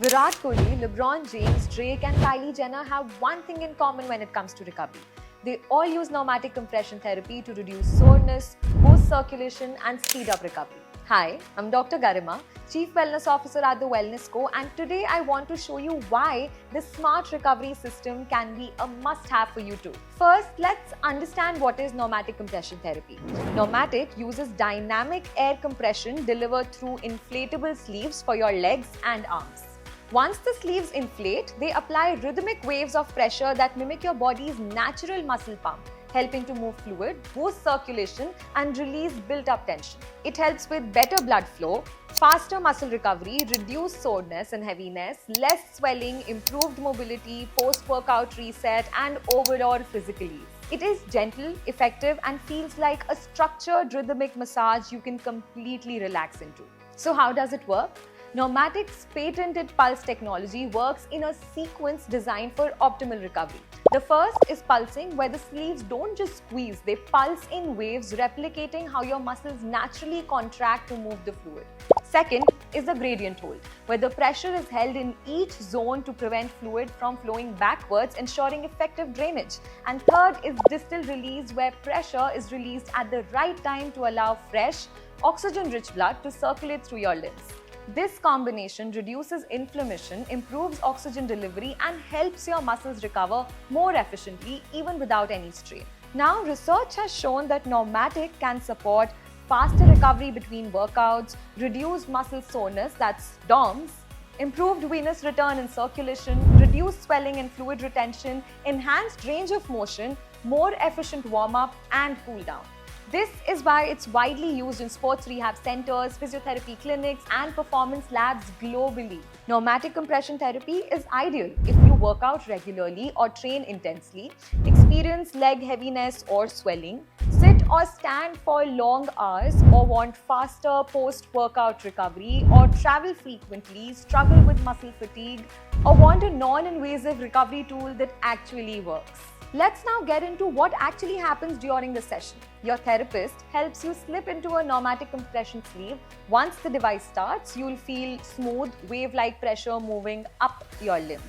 Virat Kohli, LeBron James, Drake, and Kylie Jenner have one thing in common when it comes to recovery. They all use pneumatic compression therapy to reduce soreness, boost circulation, and speed up recovery. Hi, I'm Dr. Garima, Chief Wellness Officer at the Wellness Co, and today I want to show you why this smart recovery system can be a must-have for you too. First, let's understand what is pneumatic compression therapy. Pneumatic uses dynamic air compression delivered through inflatable sleeves for your legs and arms. Once the sleeves inflate, they apply rhythmic waves of pressure that mimic your body's natural muscle pump, helping to move fluid, boost circulation, and release built-up tension. It helps with better blood flow, faster muscle recovery, reduced soreness and heaviness, less swelling, improved mobility, post-workout reset, and overall physical ease. It is gentle, effective, and feels like a structured rhythmic massage you can completely relax into. So how does it work? Pneumatic's patented pulse technology works in a sequence designed for optimal recovery. The first is pulsing, where the sleeves don't just squeeze, they pulse in waves, replicating how your muscles naturally contract to move the fluid. Second is the gradient hold, where the pressure is held in each zone to prevent fluid from flowing backwards, ensuring effective drainage. And third is distal release, where pressure is released at the right time to allow fresh, oxygen-rich blood to circulate through your limbs. This combination reduces inflammation, improves oxygen delivery, and helps your muscles recover more efficiently even without any strain. Now, research has shown that pneumatic can support faster recovery between workouts, reduced muscle soreness, that's DOMS, improved venous return and circulation, reduced swelling and fluid retention, enhanced range of motion, more efficient warm-up, and cool down. This is why it's widely used in sports rehab centers, physiotherapy clinics, and performance labs globally. Pneumatic compression therapy is ideal if you work out regularly or train intensely, experience leg heaviness or swelling, sit or stand for long hours, or want faster post-workout recovery, or travel frequently, struggle with muscle fatigue, or want a non-invasive recovery tool that actually works. Let's now get into what actually happens during the session. Your therapist helps you slip into a pneumatic compression sleeve. Once the device starts, you'll feel smooth, wave-like pressure moving up your limbs.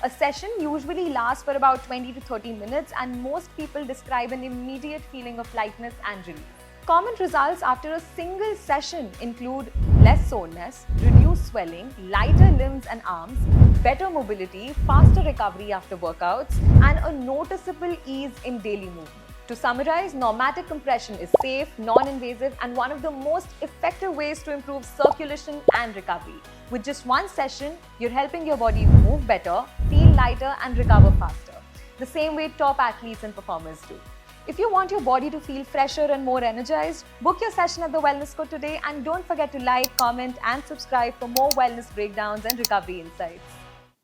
A session usually lasts for about 20 to 30 minutes, and most people describe an immediate feeling of lightness and relief. Common results after a single session include less soreness, reduced swelling, lighter limbs and arms, better mobility, faster recovery after workouts, and a noticeable ease in daily movement. To summarize, pneumatic compression is safe, non-invasive, and one of the most effective ways to improve circulation and recovery. With just one session, you're helping your body move better, feel lighter, and recover faster, the same way top athletes and performers do. If you want your body to feel fresher and more energized, book your session at the Wellness Co today, and don't forget to like, comment, and subscribe for more wellness breakdowns and recovery insights.